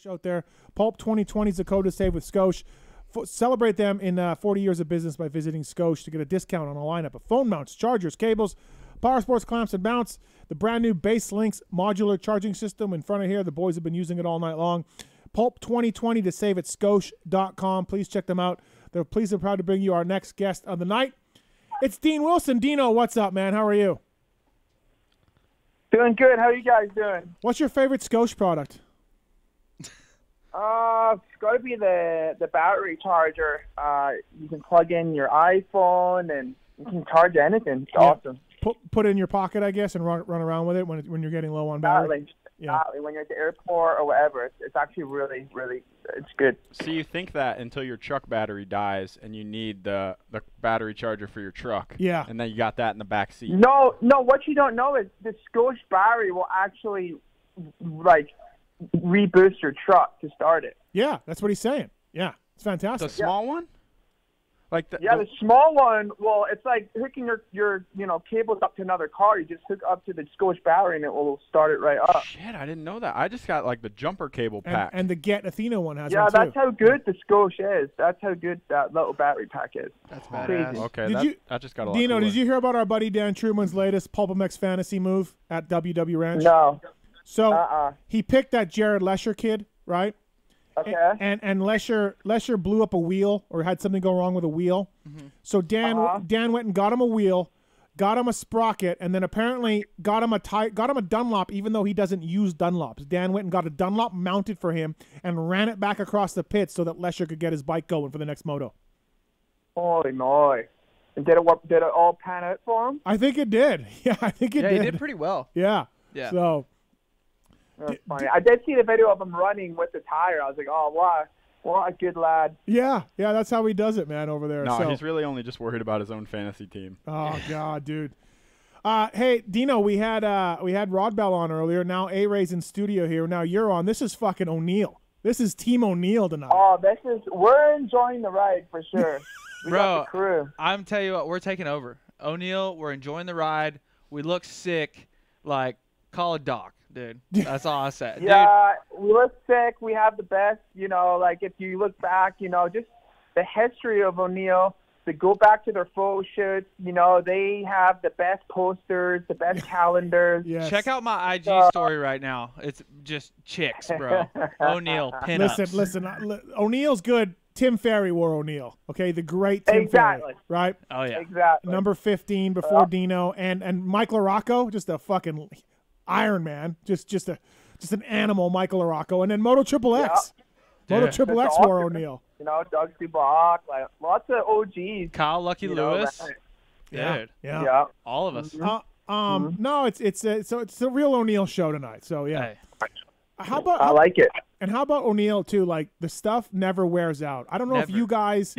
out there. Pulp 2020 is the code to save with Scotia. Celebrate them in 40 years of business by visiting Scotia to get a discount on a lineup of phone mounts, chargers, cables, power sports clamps, and mounts. The brand new Base Links modular charging system in front of here. The boys have been using it all night long. Pulp 2020 to save at Scotia.com. Please check them out. They're pleased and proud to bring you our next guest of the night. It's Dean Wilson. Dino, what's up, man? How are you? Doing good. How are you guys doing? What's your favorite Scotia product? It's got to be the battery charger. You can plug in your iPhone and you can charge anything. It's awesome. Put it in your pocket, I guess, and run around with it when you're getting low on battery. Exactly. When you're at the airport or whatever, it's actually really, really, it's good. So you think that until your truck battery dies and you need the battery charger for your truck. Yeah. And then you got that in the back seat. No, what you don't know is the Scotia battery will actually, reboost your truck to start it. Yeah, that's what he's saying. Yeah, it's fantastic. The small one? The small one, well, it's like hooking your cables up to another car. You just hook up to the Scotia battery and it will start it right up. Shit, I didn't know that. I just got the jumper cable pack. And the Get Athena one has one Yeah, too. that's how good the Scotia is. That's how good that little battery pack is. That's badass. Okay, that just got a lot Dino, cooler. did you hear about our buddy Dan Truman's latest Pulpamex fantasy move at WW Ranch? No. So he picked that Jared Lesher kid, right? Okay. And Lesher blew up a wheel or had something go wrong with a wheel. Mm-hmm. So Dan went and got him a wheel, got him a sprocket, and then apparently got him a Dunlop, even though he doesn't use Dunlops. Dan went and got a Dunlop mounted for him and ran it back across the pit so that Lesher could get his bike going for the next moto. Holy moly. And did it all pan out for him? I think it did. Yeah, I think it did. Yeah, he did pretty well. Yeah. Yeah. So That's funny. I did see the video of him running with the tire. I was like, oh, wow. What a good lad. Yeah, that's how he does it, man, over there. No, so, he's really only just worried about his own fantasy team. Oh God, dude. Hey, Dino, we had Rod Bell on earlier. Now A-Ray's in studio here. Now you're on. This is fucking O'Neill. This is Team O'Neill tonight. Oh, we're enjoying the ride for sure. We got the crew. I'm telling you what, we're taking over. O'Neill, we're enjoying the ride. We look sick. Call a doc, dude. That's all I said. Yeah, we look sick. We have the best, if you look back, just the history of O'Neill, to go back to their photo shoots, they have the best posters, the best calendars. Yes. Check out my IG story right now. It's just chicks, bro. O'Neill, pinups. Listen. O'Neill's good. Tim Ferry wore O'Neill. Okay, the great Tim Ferry, right? Oh yeah, exactly. Number 15 before Dino and Mike LaRocco, just a fucking Iron Man, just an animal, Michael LaRocco, and then Moto Triple X. Yeah. Moto Triple X wore O'Neill. Doug Dubach, lots of OGs. Kyle Lucky Lewis. Right. Dude. Yeah. All of us. No, it's a real O'Neill show tonight. So yeah. Hey. I like it. And how about O'Neill too? The stuff never wears out. I don't know if you guys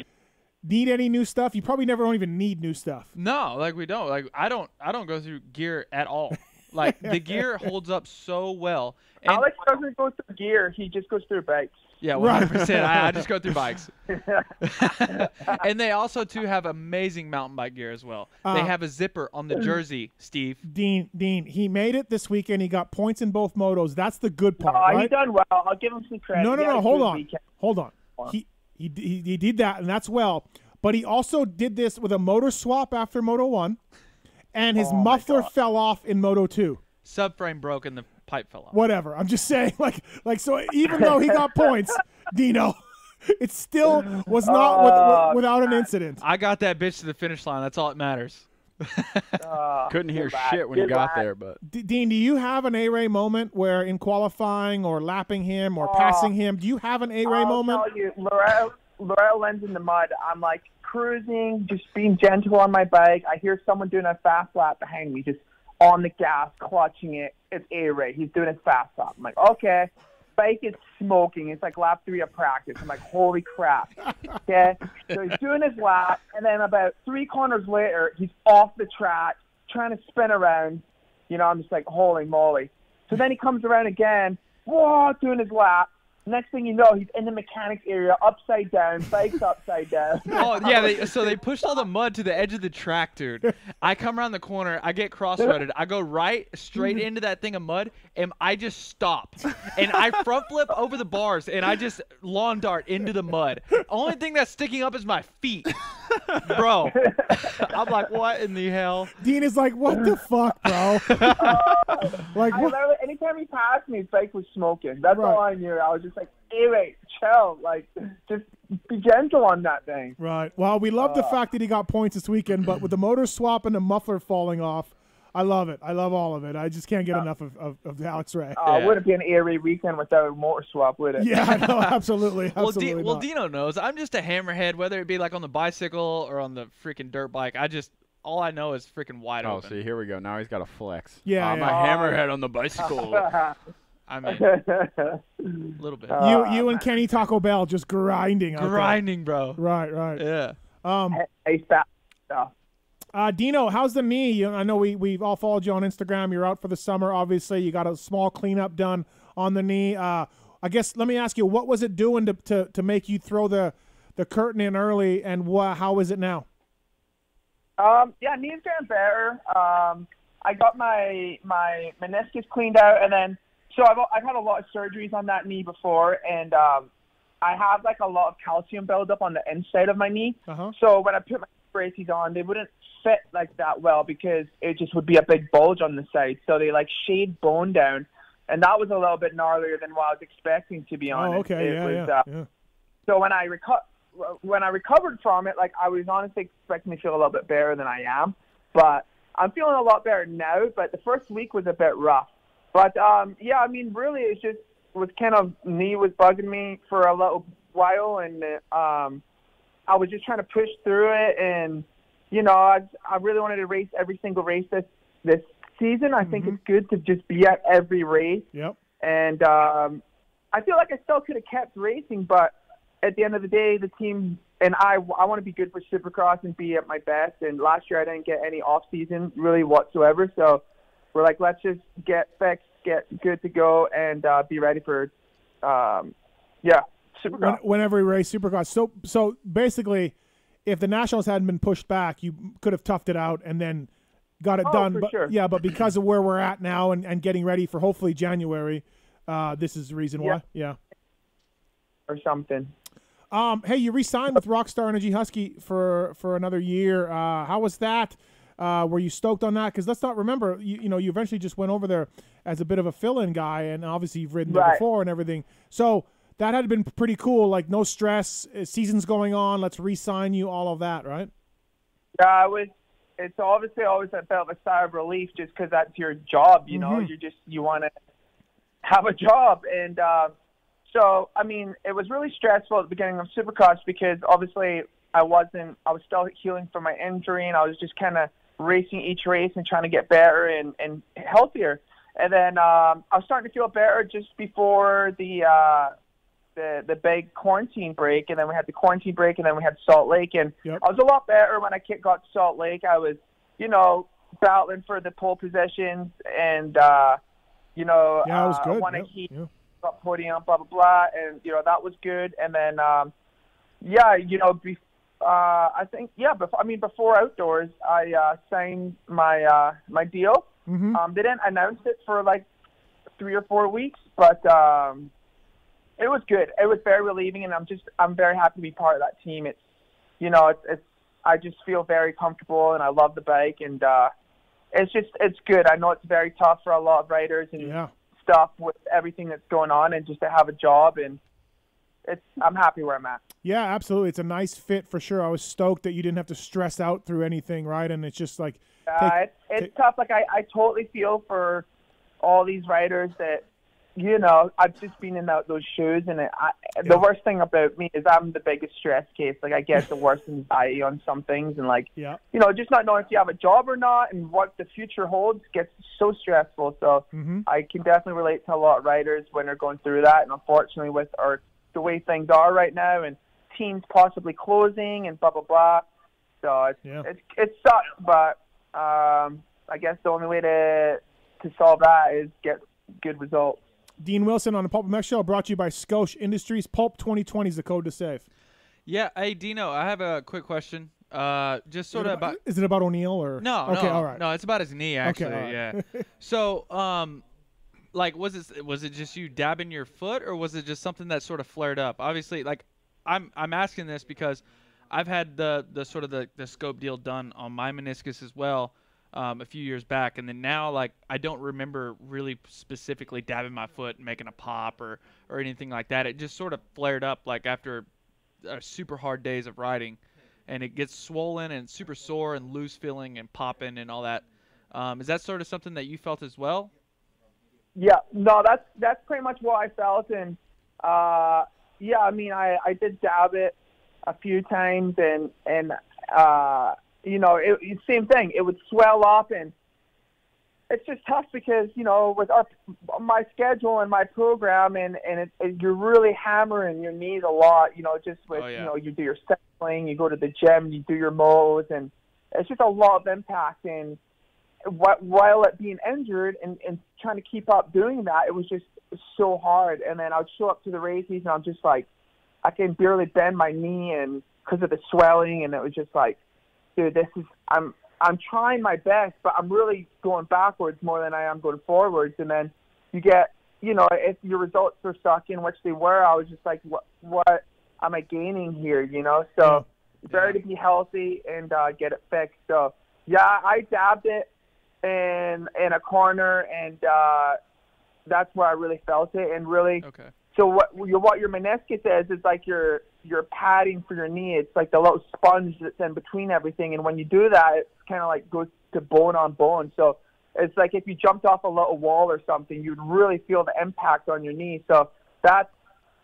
need any new stuff. You probably don't even need new stuff. No, we don't. I don't go through gear at all. The gear holds up so well. And Alex doesn't go through gear. He just goes through bikes. Yeah, 100%. I just go through bikes. And they also, too, have amazing mountain bike gear as well. They have a zipper on the jersey, Steve. Dean, he made it this weekend. He got points in both motos. That's the good part, right? He done well. I'll give him some credit. No. Hold on. He did that, and that's well. But he also did this with a motor swap after Moto 1, and his muffler fell off in Moto 2. Subframe broke and the pipe fell off. Whatever. I'm just saying, so even though he got points, Dino, it still was not without an incident. I got that bitch to the finish line. That's all that matters. Couldn't hear shit when you got there, but Dean, do you have an A-Ray moment where in qualifying or lapping him or passing him, do you have an A-Ray moment? I'll tell you, Loretta lands in the mud. I'm cruising, just being gentle on my bike. I hear someone doing a fast lap behind me, just on the gas, clutching it. It's A-Ray. He's doing his fast lap. I'm like, okay. Bike is smoking. It's lap 3 of practice. I'm like, holy crap. Okay? So he's doing his lap, and then about 3 corners later, he's off the track, trying to spin around. I'm just like, holy moly. So then he comes around again, doing his lap. Next thing you know, he's in the mechanics area, upside down, bike's upside down. Oh yeah, so they pushed all the mud to the edge of the track, dude. I come around the corner, I get cross-threaded, I go right straight into that thing of mud, and I just stop, and I front flip over the bars, and I just lawn dart into the mud. Only thing that's sticking up is my feet, bro. I'm like, what in the hell? Dean is like, what the fuck, bro? Like, what? Literally, anytime he passed me, his bike was smoking. That's Right. all I knew. I was just like, hey, wait, chill. Like, just be gentle on that thing. Right. Well, we love the fact that he got points this weekend, but with the motor swap and the muffler falling off, I love it. I love all of it. I just can't get enough of Alex Ray. It wouldn't be an airy weekend without a motor swap, would it? Yeah, no, absolutely. Absolutely Well, not. Dino knows. I'm just a hammerhead, whether it be like on the bicycle or on the freaking dirt bike. All I know is freaking wide Oh, open. see, here we go. Now he's got a flex. Yeah, I'm yeah. a hammerhead on the bicycle. I mean, a little bit. You and Kenny Taco Bell just grinding. out there. Grinding, bro. Right, right. Yeah. Hey, fat stuff. Dino, how's the knee? I know we've all followed you on Instagram. You're out for the summer, obviously. You got a small cleanup done on the knee. I guess let me ask you, what was it doing to make you throw the curtain in early, and how is it now? Yeah, knee's getting better. I got my meniscus cleaned out, and then so I've had a lot of surgeries on that knee before, and I have like a lot of calcium buildup on the inside of my knee. Uh-huh. So when I put my braces on, they wouldn't fit like that well because it just would be a big bulge on the side. So they like shade bone down, and that was a little bit gnarlier than what I was expecting, to be honest. Oh, okay, It yeah. So when I recovered from it, like I was honestly expecting to feel a little bit better than I am, but I'm feeling a lot better now. But the first week was a bit rough. But yeah, I mean, really, it's just was kind of knee was bugging me for a little while, and I was just trying to push through it. And you know, I really wanted to race every single race this season. I think it's good to just be at every race. Yep. And I feel like I still could have kept racing, but at the end of the day, the team and I want to be good for Supercross and be at my best. And last year I didn't get any off season really whatsoever. So we're like, let's just get fixed, get good to go, and be ready for, Supercross. Whenever we race Supercross. So basically, if the Nationals hadn't been pushed back, you could have toughed it out and then got it done. For But sure. yeah, but because of where we're at now and getting ready for hopefully January, this is the reason why. Yeah. Or something. Hey, you re-signed with Rockstar Energy Husky for another year. How was that? Were you stoked on that? Because let's not remember, you eventually just went over there as a bit of a fill-in guy, and obviously you've ridden there Right. before and everything. So that had been pretty cool. Like no stress, season's going on. Let's re-sign you, all of that, right? Yeah, it's obviously always a bit of a sigh of relief just because that's your job, you know. You want to have a job. And so, I mean, it was really stressful at the beginning of Supercross because obviously I was still healing from my injury, and I was just kind of racing each race and trying to get better and healthier. And then I was starting to feel better just before the big quarantine break, and then we had the quarantine break, and then we had Salt Lake, and Yep. I was a lot better when I got to Salt Lake. I was, battling for the pole positions, and Yeah, it was good. won a Yep, heat, yeah. got podium, blah blah blah, and that was good. And then I think before outdoors, I signed my deal. Mm-hmm. They didn't announce it for like 3 or 4 weeks, but it was good. It was very relieving, and I'm very happy to be part of that team. It's I just feel very comfortable, and I love the bike, and it's good. I know it's very tough for a lot of riders and stuff with everything that's going on, and just to have a job, and I'm happy where I'm at. Yeah, absolutely. It's a nice fit for sure. I was stoked that you didn't have to stress out through anything, right? And it's just like it's tough. Like I totally feel for all these riders that I've just been in those shoes, and the worst thing about me is I'm the biggest stress case. Like I get the worst anxiety on some things, and just not knowing if you have a job or not and what the future holds gets so stressful. So I can definitely relate to a lot of riders when they're going through that, and unfortunately with the way things are right now, and teams possibly closing and blah blah blah. So it sucks, but I guess the only way to solve that is get good results. Dean Wilson on the Pulp MX Show, brought to you by Scotia Industries. Pulp 2020 is the code to save. Yeah. Hey, Dino, I have a quick question. Just sort of about. Is it about O'Neill or? No. Okay, no, all right. No, it's about his knee actually. all right. Yeah. So, like, was it just you dabbing your foot, or was it just something that sort of flared up? Obviously, like, I'm asking this because I've had the sort of the scope deal done on my meniscus as well. A few years back, and then now, like, I don't remember really specifically dabbing my foot and making a pop or anything like that. It just sort of flared up, like, after super hard days of riding, and it gets swollen and super sore and loose feeling and popping and all that. Is that sort of something that you felt as well? Yeah, no, that's pretty much what I felt, and yeah, I mean, I did dab it a few times, and you know, same thing. It would swell up, and it's just tough because, you know, with my schedule and my program, and you're really hammering your knees a lot. You know, just with you know, you do your cycling, you go to the gym, you do your mows, and it's just a lot of impact. And while it being injured and trying to keep up doing that, it was just so hard. And then I'd show up to the races, and I'm just like, I can barely bend my knee, and because of the swelling, and it was just like, dude, I'm trying my best, but I'm really going backwards more than I am going forwards. And then you get, you know, if your results were sucking, which they were, I was just like, what am I gaining here, you know? So better to be healthy and get it fixed. So, yeah, I dabbed it in a corner, and that's where I really felt it. And really, so what your meniscus is like your padding for your knee. It's like the little sponge that's in between everything, and when you do that, it kind of like goes to bone on bone. So it's like if you jumped off a little wall or something, you'd really feel the impact on your knee. So that's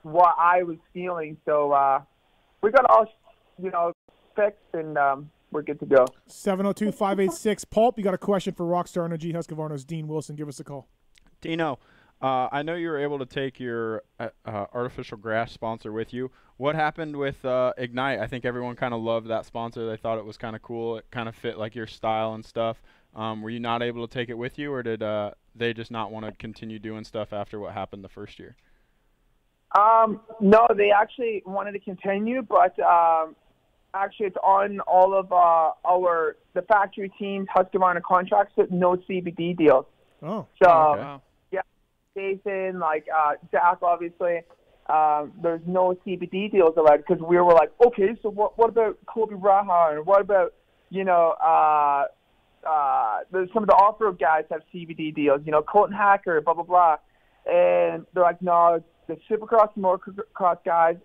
what I was feeling. So we got all, you know, fixed, and we're good to go. 702-586-PULP. You got a question for Rockstar Energy Husqvarna's Dean Wilson. Give us a call. Dino, I know you were able to take your artificial grass sponsor with you. What happened with Ignite? I think everyone kind of loved that sponsor. They thought it was kind of cool. It kind of fit like your style and stuff. Were you not able to take it with you, or did they just not want to continue doing stuff after what happened the first year? No, they actually wanted to continue, but actually it's on all of the factory teams, Husqvarna contracts with no CBD deals. Oh. So, okay. Yeah, Jason, like Jack, obviously, there's no CBD deals allowed, because we were like, okay, so what about Kobe Raha, and what about, you know, some of the off-road guys have CBD deals, you know, Colton Hacker, blah, blah, blah. And they're like, no, the Supercross and Motocross guys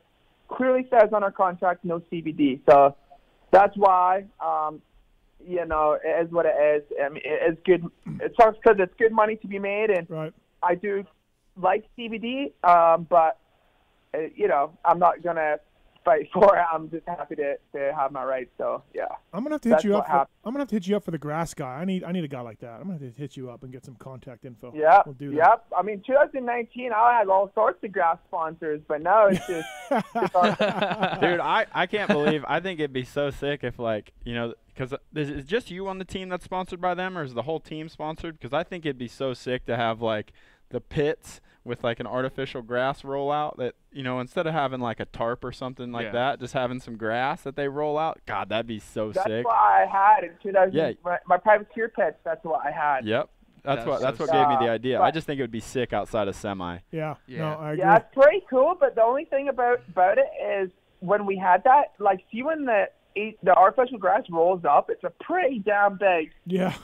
clearly says on our contract no CBD. So that's why, you know, it is what it is. I mean, it's good. It sucks because it's good money to be made, and I do like CBD, but, you know, I'm not going to fight for it. I'm just happy to have my rights. So, yeah. I'm going to have to hit you up. I'm going to have to hit you up for the grass guy. I need a guy like that. I'm going to have to hit you up and get some contact info. Yeah. We'll do that. Yep. I mean, 2019, I had all sorts of grass sponsors, but now it's just Dude, I can't believe. I think it'd be so sick if, like, you know, because is it just you on the team that's sponsored by them, or is the whole team sponsored? Because I think it'd be so sick to have, like, the pits with like an artificial grass rollout that, you know, instead of having like a tarp or something like that, just having some grass that they roll out. God, that'd be so sick. That's what I had in 2000. Yeah. My privateer pits, that's what I had. Yep. That's what gave me the idea. I just think it would be sick outside of semi. Yeah. No, I agree. Yeah, it's pretty cool, but the only thing about it is when we had that, like, see when the artificial grass rolls up, it's a pretty damn big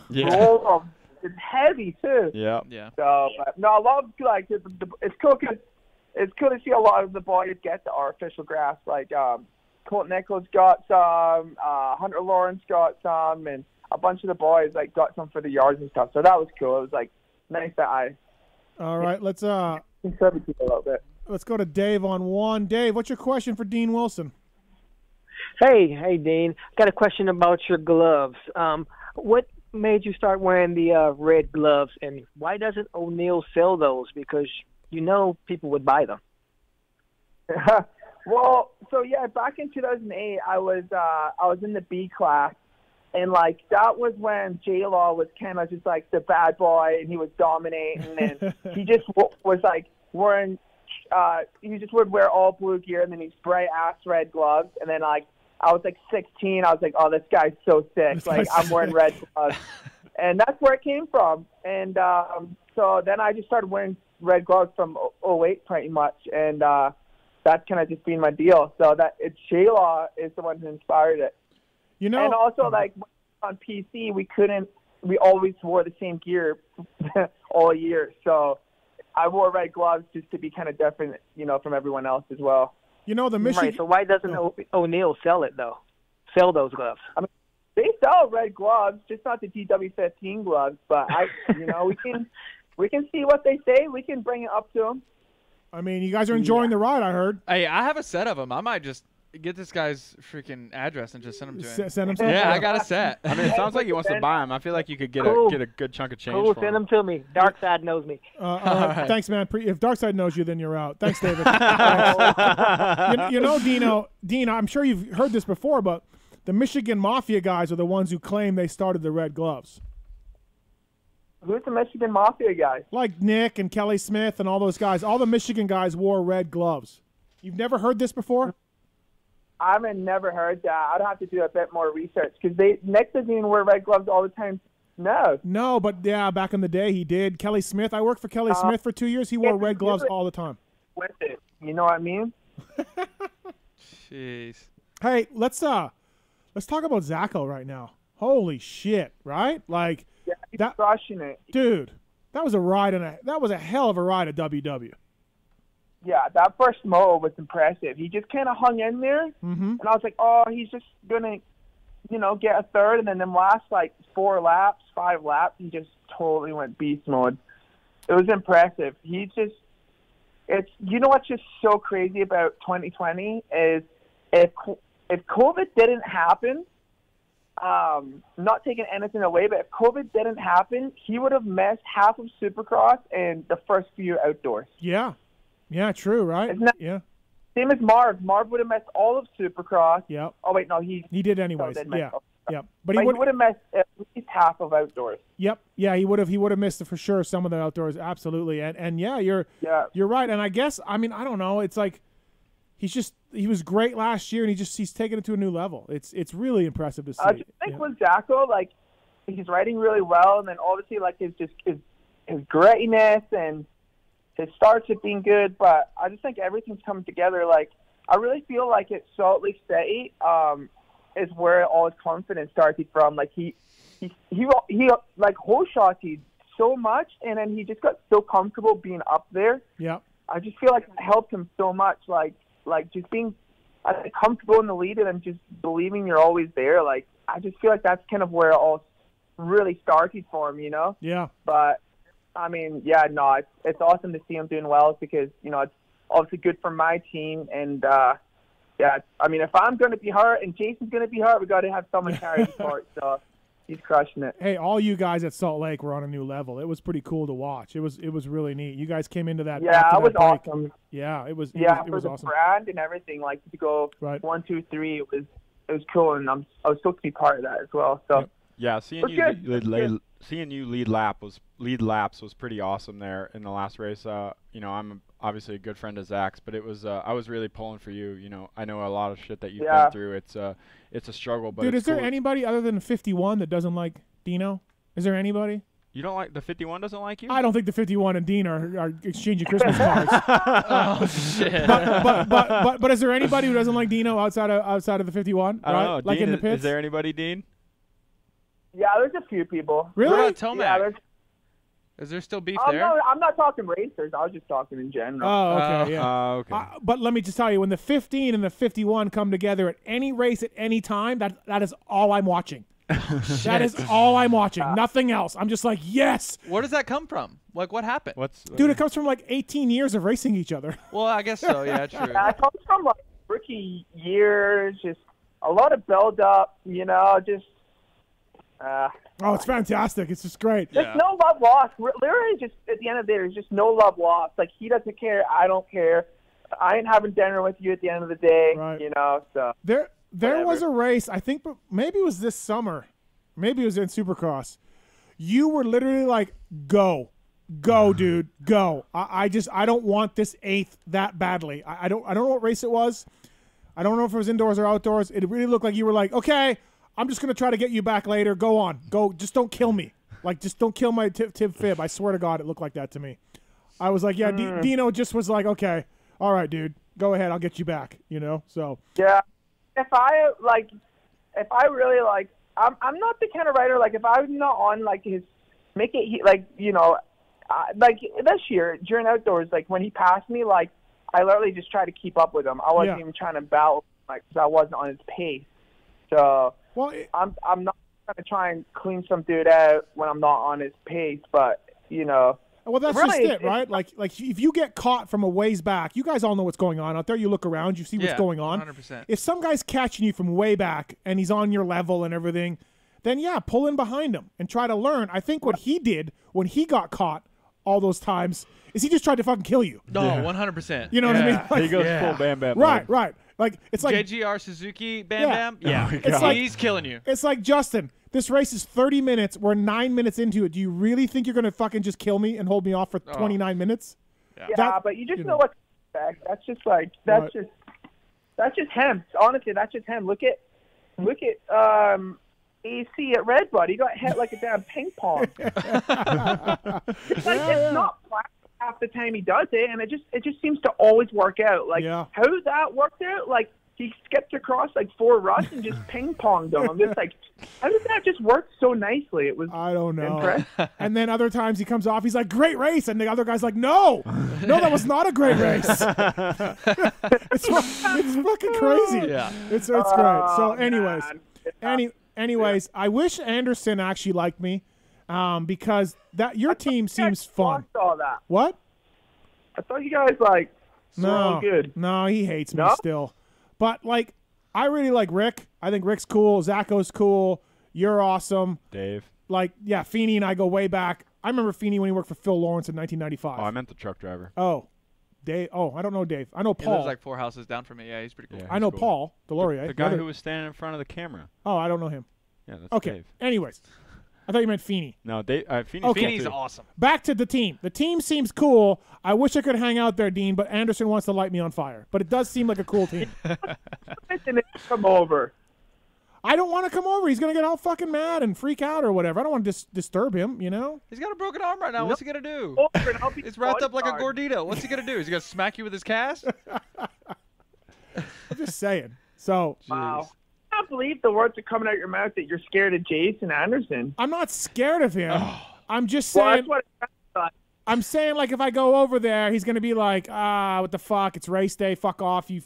roll of. It's heavy too. Yeah. So, but no, I love, like, it's cool because it's cool to see a lot of the boys get the artificial grass. Like Colton Nichols got some, Hunter Lawrence got some, and a bunch of the boys like got some for the yards and stuff. So that was cool. It was like nice that I. All right, let's conservative a little bit. Let's go to Dave on one. Dave, what's your question for Dean Wilson? Hey, Dean. Got a question about your gloves. What made you start wearing the red gloves, and why doesn't O'Neill sell those? Because you know people would buy them. Well, so yeah, back in 2008, I was in the B class, and like that was when J-Law was kind of just like the bad boy, and he was dominating, and he just was like wearing he just would wear all blue gear and then these bright ass red gloves. And then like I was like 16. I was like, oh, this guy's so sick. This Like guy's I'm wearing red gloves, and that's where it came from. And so then I just started wearing red gloves from 08 pretty much, and that's kind of just been my deal. So that it's Shayla is the one who inspired it. You know, And also, like, on PC, we always wore the same gear all year. So I wore red gloves just to be kind of different, you know, from everyone else as well. you know the Michigan. Right. So why doesn't O'Neal sell it though? Sell those gloves. They sell red gloves, just not the GW15 gloves. But we can see what they say. We can bring it up to them. I mean, you guys are enjoying the ride. I heard. Hey, I have a set of them. I might just get this guy's freaking address and just send them to him. Send them. Some. Yeah, I got a set. I mean, it sounds like he wants to buy them. I feel like you could get Cool. a good chunk of change Cool, for send him. them to me. Dark Side knows me. right. Thanks, man. If Darkside knows you, then you're out. Thanks, David. you know, Dean, I'm sure you've heard this before, but the Michigan Mafia guys are the ones who claim they started the red gloves. Who's the Michigan Mafia guy? Like Nick and Kelly Smith and all those guys. All the Michigan guys wore red gloves. You've never heard this before? I haven't never heard that. I'd have to do a bit more research because Nick doesn't even wear red gloves all the time. No, but yeah, back in the day he did. Kelly Smith. I worked for Kelly Smith for 2 years. He wore red gloves all the time. with it. You know what I mean? Jeez. Hey, let's talk about Zacho right now. Holy shit, right? Like Yeah, he's that, crushing it. dude. That was a ride, that was a hell of a ride at WW. Yeah, that first moto was impressive. He just kind of hung in there, and I was like, oh, he's just gonna, get a third, and then them last like 5 laps, he just totally went beast mode. It was impressive. What's just so crazy about 2020 is if COVID didn't happen, not taking anything away, but if COVID didn't happen, he would have missed half of Supercross and the first few outdoors. Yeah, true, right? Isn't that- Yeah, Same as Marv. Marv would have missed all of Supercross. yeah. Oh wait, no, he He did anyways. still did miss Yeah, all of yeah. But But he would have missed at least half of outdoors. Yep. Yeah, he would have missed for sure some of the outdoors. Absolutely. And yeah, you're right. And I guess I don't know. It's like he was great last year, and he's taken it to a new level. It's really impressive to see. I just think with Zacho, like he's riding really well, and then obviously like his grittiness and his starts have been good, but I just think everything's coming together. Like I really feel like at Salt Lake City is where all his confidence started from. Like he like hole shotted so much, and then he just got so comfortable being up there. Yeah. I just feel like it helped him so much. Like just being comfortable in the lead and then just believing you're always there. Like I just feel like that's kind of where it all really started for him, Yeah. But I mean, yeah, no, it's awesome to see him doing well because it's obviously good for my team. And yeah, I mean, if I'm going to be hurt and Jason's going to be hurt, we got to have someone carry the part. So he's crushing it. Hey, all you guys at Salt Lake were on a new level. It was pretty cool to watch. It was really neat. You guys came into that. Yeah, after it was that break. awesome. Yeah, it was. Yeah, it for was the awesome. brand and everything, like to go Right. 1, 2, 3, it was cool, and I was stoked to be part of that as well. So. Yep. Yeah, seeing We're you good. seeing you lead laps was pretty awesome there in the last race. I'm obviously a good friend of Zach's, but it was I was really pulling for you. I know a lot of shit that you've been through. It's a struggle, but Dude, it's is there cool. anybody other than 51 that doesn't like Dino? Is there anybody? You don't like the 51 doesn't like you? I don't think the 51 and Dean are exchanging Christmas cards. Oh shit. but is there anybody who doesn't like Dino outside of the 51? I right? don't know. Like Dean, in the pits? is there anybody, Dean? Yeah, there's a few people. Really? What about Tomac? Yeah, there's. Is there still beef I'm there? not talking racers. I was just talking in general. Oh, okay, yeah. Okay. But let me just tell you, when the 15 and the 51 come together at any race at any time, that is all I'm watching. That is all I'm watching. Nothing else. I'm just like, yes. Where does that come from? Like, what happened? Dude, it comes from like 18 years of racing each other. Well, I guess so. Yeah, true. It comes from like rookie years, just a lot of build up. Just. Oh, it's fantastic. It's just great. There's no love lost. Literally, just at the end of the day, there's just no love lost. Like he doesn't care. I don't care. I ain't having dinner with you at the end of the day. Right. So There Whatever. was a race, I think, but maybe it was this summer. Maybe it was in Supercross. You were literally like, go. Go, dude, go. I don't want this 8th that badly. I don't know what race it was. I don't know if it was indoors or outdoors. It really looked like you were like, okay, I'm just gonna try to get you back later. Go on, go. Just don't kill me. Like, just don't kill my Tib Fib. I swear to God, it looked like that to me. I was like, yeah, Dino just was like, okay, all right, dude, go ahead, I'll get you back. You know, so Yeah, if I really like, I'm not the kind of writer like if I'm not on like his make it like like this year during outdoors, like when he passed me, like I literally just tried to keep up with him. I wasn't even trying to battle like because I wasn't on his pace. So I'm not going to try and clean some dude out when I'm not on his pace, but Well, that's really, just it, right? Like if you get caught from a ways back, you guys all know what's going on out there. You look around, you see what's going on. 100%. If some guy's catching you from way back and he's on your level and everything, then yeah, pull in behind him and try to learn. I think what he did when he got caught all those times is he just tried to fucking kill you. No, 100%. You know what I mean? Like, He goes full Bam Bam. right, right. Like it's like JGR Suzuki Bam Bam. Yeah. Yeah, It's like- he's killing you. it's like Justin. This race is 30 minutes. We're 9 minutes into it. Do you really think you're gonna fucking just kill me and hold me off for 29 minutes? yeah, That- but you just you know know. what to expect. That's just like that's just him. Honestly, that's just him. Look at AC at Redbud. He got hit like a damn ping pong. It's like it's not flat half the time he does it, and it just seems to always work out. Like how that worked out? Like he skipped across like 4 ruts and just ping ponged them. I'm just like, how did that just work so nicely? It was I don't know. impressive. And then other times he comes off, he's like, great race. And the other guy's like, no, that was not a great race. it's fucking crazy. Yeah. It's great. So anyways, man. anyways, I wish Anderson actually liked me because that your team seems fun. I saw that. What? I thought you guys like were all No, good. no, he hates me No? still. But like, I really like Rick. I think Rick's cool. Zacho's cool. You're awesome. Dave. Like, yeah, Feeney and I go way back. I remember Feeney when he worked for Phil Lawrence in 1995. Oh, I meant the truck driver. Oh, Dave. Oh, I don't know Dave. I know He Paul. lives like 4 houses down from me. Yeah, he's pretty cool. Yeah. I know cool. Paul Delorier. The guy who was standing in front of the camera. Oh, I don't know him. Yeah, that's Okay. Dave. Anyways, I thought you meant Feeney. No, Dave. Feeney's Okay. cool Feeney's too. awesome. Back to the team. The team seems cool. I wish I could hang out there, Dean, but Anderson wants to light me on fire. But it does seem like a cool team. Listen, come over. I don't want to come over. He's going to get all fucking mad and freak out or whatever. I don't want to disturb him, you know? He's got a broken arm right now. What's he gonna do? Over and I'll be It's wrapped up like a bodyguard. gordita. What's he gonna do? Is he gonna smack you with his cast? I'm just saying. So Wow. I can't believe the words are coming out your mouth that you're scared of Jason Anderson. I'm not scared of him. I'm just Well, saying. that's what it sounds like. I'm saying, like, if I go over there, he's gonna be like, what the fuck? It's race day. Fuck off, you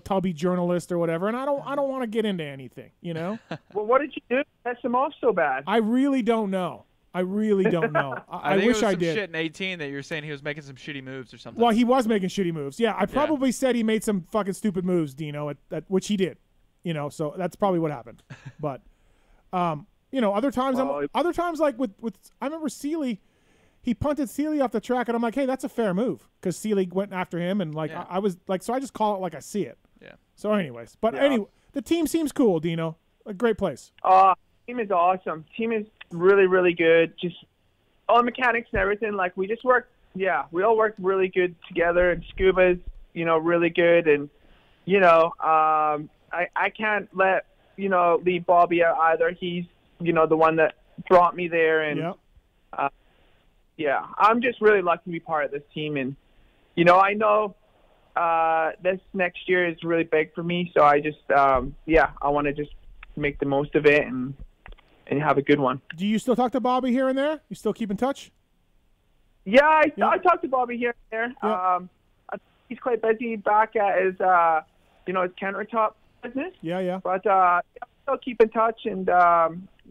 tubby journalist or whatever. And I don't want to get into anything, you know. Well, what did you do to piss him off so bad? I really don't know. I really don't know. I think wish it was I some did. shit in 18 that you're saying he was making some shitty moves or something. Well, he was making shitty moves. Yeah, I probably said he made some fucking stupid moves, Dino, at which he did. You know, so that's probably what happened. But, other times, Well, other times like with I remember Seeley, he punted Seeley off the track, and I'm like, hey, that's a fair move because Seeley went after him, and like Yeah. I was like, so I just call it like I see it. Yeah. So, anyways, but Yeah. anyway, the team seems cool, Dino. A great place. Team is awesome. Team is really, really good. Just all the mechanics and everything. Like we just work. Yeah, we all work really good together. And Scuba's, really good. And I can't leave Bobby out either. He's the one that brought me there. And Yep. I'm just really lucky to be part of this team. And I know this next year is really big for me. So I just I want to just make the most of it and have a good one. Do you still talk to Bobby here and there? You still keep in touch? Yeah, I Yeah. talked to Bobby here and there. Yeah. He's quite busy back at his, his countertop business. Yeah. But I'll keep in touch, and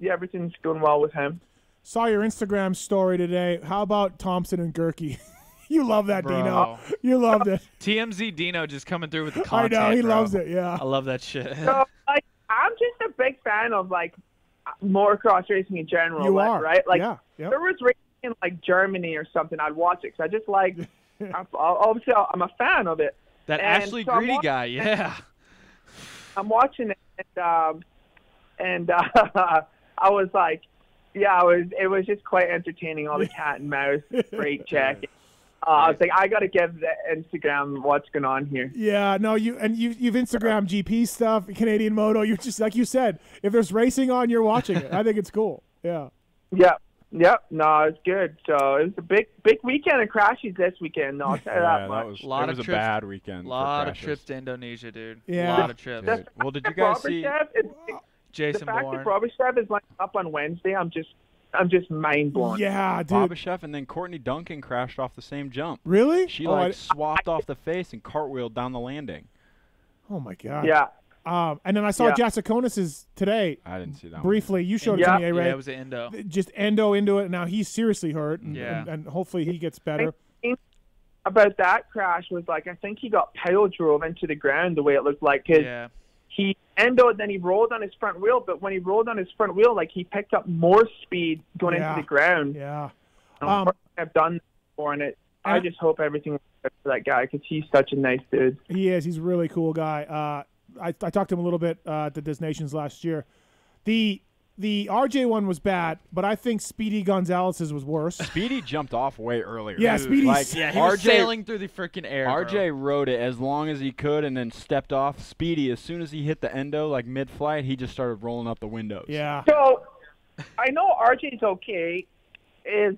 everything's going well with him. Saw your Instagram story today. How about Thompson and Gerke? You love that, Bro. Dino. You loved it. TMZ Dino just coming through with the I content. know he bro. loves it. Yeah. I love that shit. So I'm just a big fan of motocross racing in general. You are right? Like yeah. Yep. there was racing in Germany or something, I'd watch it because I just obviously I'm a fan of it. That And Ashley so I'm Greedy watching guy, yeah. I'm watching it, and I was like, Yeah, it was just quite entertaining. All the cat and mouse, great check. I was like, I gotta give the Instagram what's going on here. Yeah, no, you've Instagram GP stuff, Canadian Moto. You're just like you said. If there's racing on, you're watching it. I think it's cool. Yeah. Yep. No, it's good. So it was a big weekend of crashes this weekend. No, I'll tell you that much. It was a bad weekend. Lot of trips to Indonesia, dude. Yeah. Lot of trips. Dude. Well, did you guys see? Jason the fact Bourne. that Robichev is lining up on Wednesday, I'm just mind blown. Yeah, dude. Babashev and then Courtney Duncan crashed off the same jump. Really? She Oh, swapped off the face and cartwheeled down the landing. oh my god. Yeah. And then I saw Jassiconis's today. I didn't see that Briefly. You showed it Yeah. to me, A-Ray. Yeah, it was an endo. Just endo into it. Now he's seriously hurt, Yeah. and hopefully he gets better. About that crash was like, I think he got pedal drove into the ground the way it looked like, because Yeah. he endoed, then he rolled on his front wheel, but when he rolled on his front wheel, like, he picked up more speed going Yeah. into the ground. Yeah. I've done that before, and I just hope everything works out for that guy, because he's such a nice dude. He is. He's a really cool guy. I talked to him a little bit at the Dis Nations last year. The RJ one was bad, but I think Speedy Gonzalez's was worse. Speedy jumped off way earlier. Yeah, Dude, Speedy's- Yeah, he was sailing through the freaking air. RJ rode it as long as he could and then stepped off. Speedy, as soon as he hit the endo, like mid-flight, he just started rolling up the windows. Yeah. So, I know RJ's okay. Is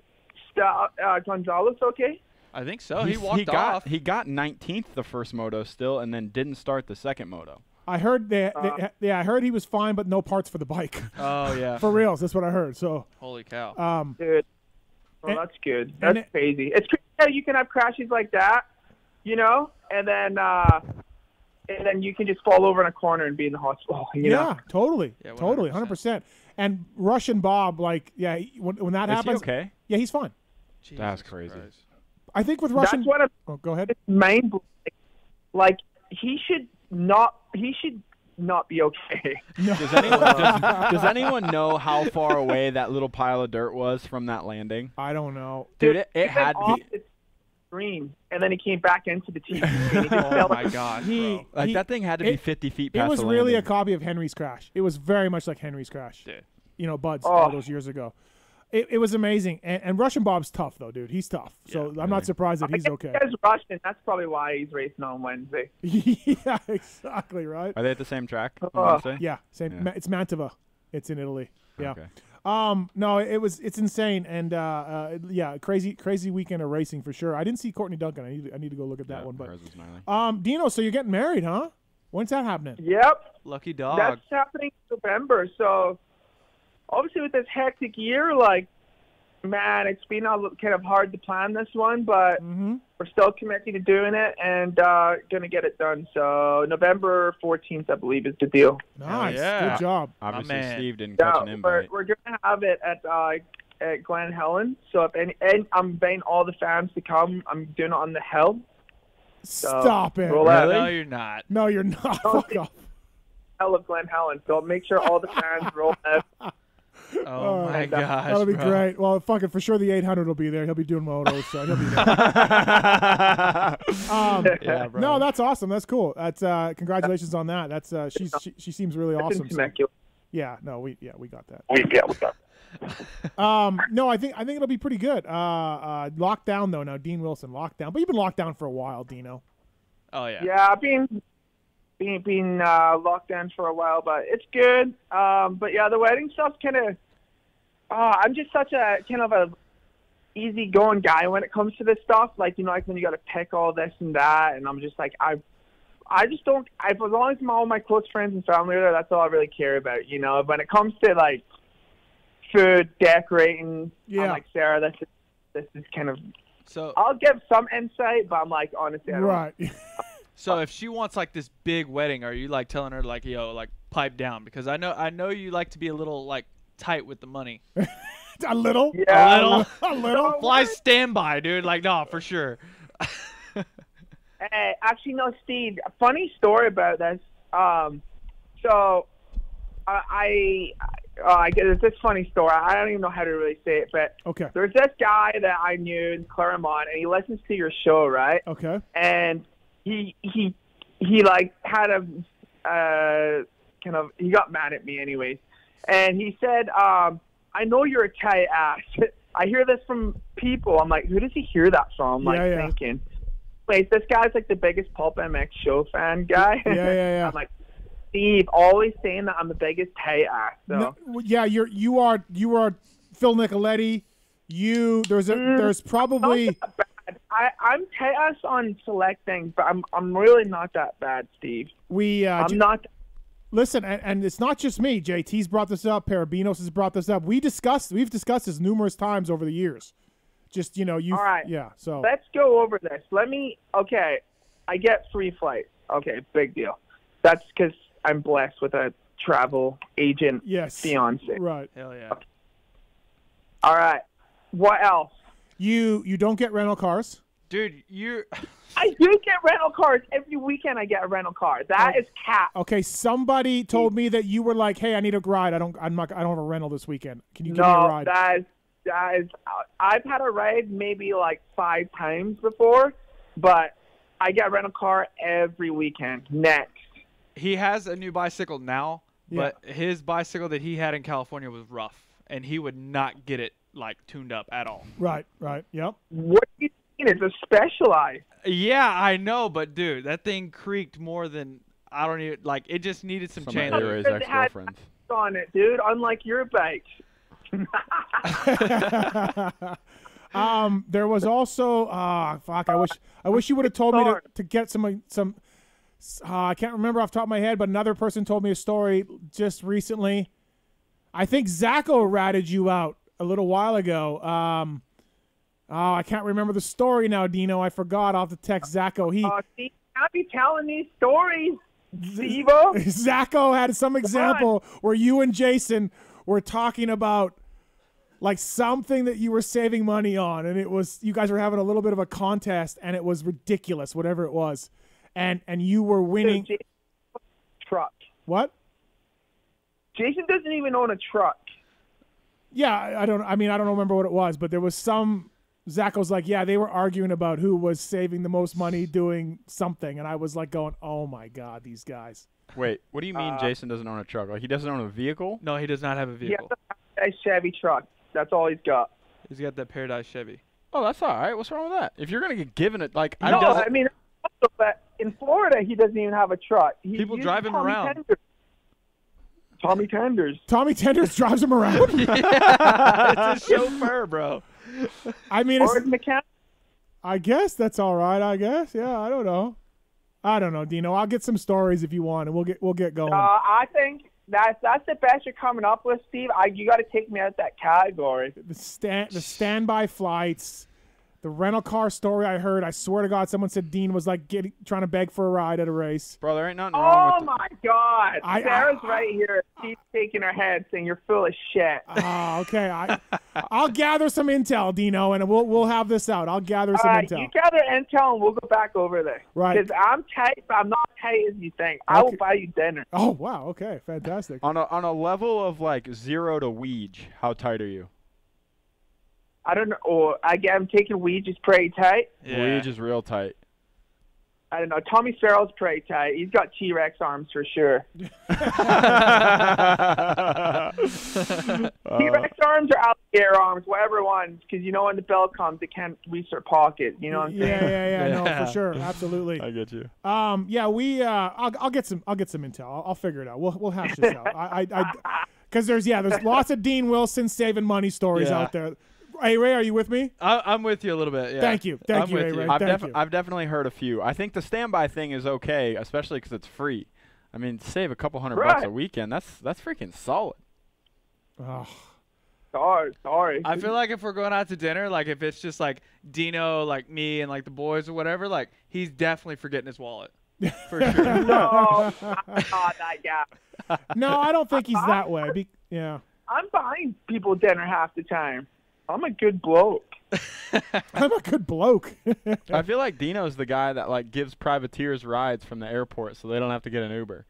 Gonzalez okay? I think so. He walked off. He got 19th the first moto still, and then didn't start the second moto. I heard I heard he was fine, but no parts for the bike. Oh yeah. For reals, that's what I heard. So, Holy cow. Dude. Well, And- that's good. and That's crazy. It's crazy how you can have crashes like that, you know, and then you can just fall over in a corner and be in the hospital. You know? yeah, totally, Yeah, totally, 100%. And Russian Bob, like, yeah, when that Is he happens, okay? yeah, he's fine. That's Jesus crazy. Christ. I think with Russian. That's what Oh, go ahead. it's mind blowing. Like, he should not be okay. Does anyone know how far away that little pile of dirt was from that landing? I don't know. Dude, it He had went off to be. the screen, and then he came back into the TV. and he just Oh fell my like- God, He, bro. he- That thing had to be it- 50 feet It past was the really a landing. copy of Henry's crash. It was very much like Henry's crash. Dude. You know, Bud's Oh. all those years ago. It was amazing. And Russian Bob's tough, though, dude. He's tough. So I'm not really. surprised that he's okay. He has Russian. That's probably why he's racing on Wednesday. Yeah, exactly, right? Are they at the same track on Oh. Wednesday? Yeah, same. Yeah. It's Mantova. It's in Italy. Yeah. Okay. No, it's insane, and yeah, crazy weekend of racing for sure. I didn't see Courtney Duncan. I need to go look at that Yeah, one. But hers was gnarly. Dino, so you're getting married, huh? When's that happening? Yep. Lucky dog. That's happening in November. So, obviously, with this hectic year, like, man, it's been kind of hard to plan this one, but Mm-hmm. we're still committed to doing it and going to get it done. So, November 14th, I believe, is the deal. Nice. yeah. Good job. Obviously, man. Steve didn't Yeah, catch an invite. we're going to have it at Glen Helen. So, and I'm inviting all the fans to come. I'm doing it on the hill. Stop it. roll out. No, you're not. No, you're not. Oh, Fuck off. Hell of Glen Helen. So, make sure all the fans roll out. Oh my that- gosh. That'll be bro. great. Well, fucking for sure, the 800 will be there. He'll be doing motos, so he'll be there. Yeah, bro. No, that's awesome. That's cool. That's congratulations on that. That's she seems really It's awesome. in So- Temecula. yeah, no, we got that. We got No, I think it'll be pretty good. Lockdown though. Now Dean Wilson lockdown, but you've been locked down for a while, Dino. Oh yeah. Yeah, I've been locked down for a while, but it's good. But yeah, the wedding stuff's kind of. I'm just such a kind of a easygoing guy when it comes to this stuff. Like, you know, like when you got to pick all this and that, and I'm just like I just don't. As long as all my close friends and family are there, that's all I really care about. You know, when it comes to like food, decorating, Yeah. I'm like, Sarah, this is kind of. So I'll give some insight, but I'm like, honestly, I don't Right. so if she wants like this big wedding, are you like telling her like, yo, like pipe down? Because I know you like to be a little like tight with the money. A little. Yeah. A little. A little. Fly standby, dude. Like, no, for sure. Hey, actually, no, Steve. A funny story about this. So I there's this funny story. I don't even know how to really say it, but Okay. there's this guy that I knew in Claremont, and he listens to your show, right? Okay. And he like had a kind of, he got mad at me anyways, and he said I know you're a tight ass. I hear this from people. I'm like, who does he hear that from? I'm like thinking, wait, this guy's like the biggest Pulp MX show fan guy. Yeah. I'm like, Steve, always saying that I'm the biggest tight ass. So. No, yeah, you are Phil Nicoletti. There's probably. Not that bad. I'm tight ass on select things, but I'm really not that bad, Steve. I'm not. Listen, and it's not just me. JT's brought this up. Parabinos has brought this up. We've discussed this numerous times over the years. Just, you know, you. All right. Yeah. So let's go over this. Okay, I get free flights. Okay, big deal. That's because I'm blessed with a travel agent fiance. Right. Hell yeah. Okay. All right. What else? You don't get rental cars. Dude, you. I do get rental cars every weekend. I get a rental car. That is cap. Okay, somebody told me that you were like, "Hey, I need a ride. I don't have a rental this weekend. Can you give me a ride?" That is. I've had a ride maybe like 5 times before, but I get a rental car every weekend. Next. He has a new bicycle now, but his bicycle that he had in California was rough, and he would not get it like tuned up at all. Right. Yep. What do you mean? It's a Specialized. Yeah, I know, but dude, that thing creaked more than I don't even like. It just needed some chain. His ex-girlfriends on it, dude. Unlike your bike. There was also fuck. I wish you would have told me to get some. I can't remember off the top of my head, but another person told me a story just recently. I think Zacho ratted you out a little while ago. I can't remember the story now, Dino. I forgot. I'll have to text Zacho. See, I'll be telling these stories, Steve-O. Zacho had some example where you and Jason were talking about like something that you were saving money on, and it was you guys were having a little bit of a contest, and it was ridiculous, whatever it was, and you were winning. Dude, truck. What? Jason doesn't even own a truck. Yeah, I don't remember what it was, but there was some. Zacho's like, yeah, they were arguing about who was saving the most money doing something, and I was like going, oh my god, these guys. Wait, what do you mean Jason doesn't own a truck? Like he doesn't own a vehicle? No, he does not have a vehicle. He has a Chevy truck. That's all he's got. He's got that Paradise Chevy. Oh, that's all right. What's wrong with that? If you're gonna get given it, like I mean, but in Florida, he doesn't even have a truck. People drive him around. Tommy Tenders. Tommy Tenders drives him around. Yeah, it's a chauffeur, bro. I mean, or mechanic. I guess that's all right. I guess, yeah. I don't know, Dino. I'll get some stories if you want, and we'll get going. I think that's the best you're coming up with, Steve. You got to take me out of that category. The standby flights, the rental car story I heard. I swear to God, someone said Dean was like trying to beg for a ride at a race. Bro, there ain't nothing wrong with my God. Sarah's right here. She's shaking her head saying you're full of shit. Oh, okay. I'll gather some intel, Dino, and we'll have this out. I'll gather some intel. You gather intel, and we'll go back over there. Right. Because I'm tight, but I'm not tight as you think. I will buy you dinner. Oh, wow. Okay. Fantastic. On a level of like 0 to Weege, how tight are you? I don't know. Or I'm taking Weege pretty tight. Yeah. Weege is real tight. I don't know. Tommy Farrell's pretty tight. He's got T-Rex arms for sure. T-Rex arms or alligator arms, whatever ones, because you know when the bell comes, it can't reach their pocket. You know what I'm saying? Yeah. No, for sure, absolutely. I get you. I'll get some intel. I'll figure it out. We'll hash this out. Because there's lots of Dean Wilson saving money stories out there. Hey, Ray, are you with me? I'm with you a little bit, yeah. Thank you, Ray. I've definitely heard a few. I think the standby thing is okay, especially because it's free. I mean, save a couple $100 a weekend. That's freaking solid. Oh. Sorry. I feel like if we're going out to dinner, like if it's just like Dino, like me, and like the boys or whatever, like he's definitely forgetting his wallet. For sure. No, I'm not that guy. No, I don't think he's that way. Yeah. I'm buying people dinner half the time. I'm a good bloke. I'm a good bloke. I feel like Dino's the guy that like gives privateers rides from the airport so they don't have to get an Uber.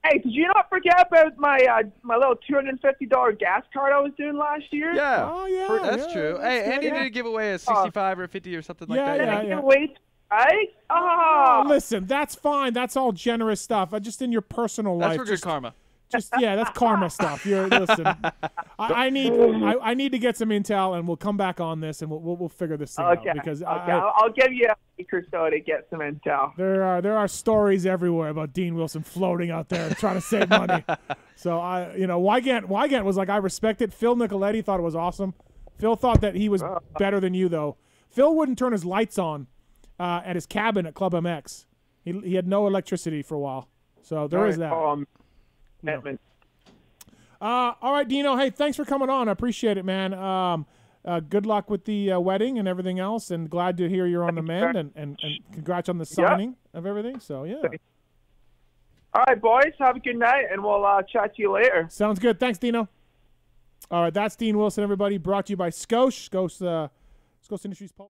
Hey, did you not forget about my little $250 gas card I was doing last year? Yeah. Oh yeah. That's true. Hey, Andy did give away a 65 or 50 or something like that. Yeah. Wait, right? Oh, listen, that's fine. That's all generous stuff. Just in your personal life. That's for good karma. Just that's karma stuff. Listen. I need to get some intel, and we'll come back on this, and we'll figure this thing out. Because I'll give you a week or so to get some intel. There are stories everywhere about Dean Wilson floating out there trying to save money. So Wygant was like, I respect it. Phil Nicoletti thought it was awesome. Phil thought that he was better than you, though. Phil wouldn't turn his lights on at his cabin at Club MX. He had no electricity for a while. So there is that. All right, Dino. Hey, thanks for coming on. I appreciate it, man. Good luck with the wedding and everything else, and glad to hear you're on the mend, and congrats on the signing of everything. So, yeah. All right, boys. Have a good night, and we'll chat to you later. Sounds good. Thanks, Dino. All right, that's Dean Wilson, everybody. Brought to you by Scosche Industries Pulp.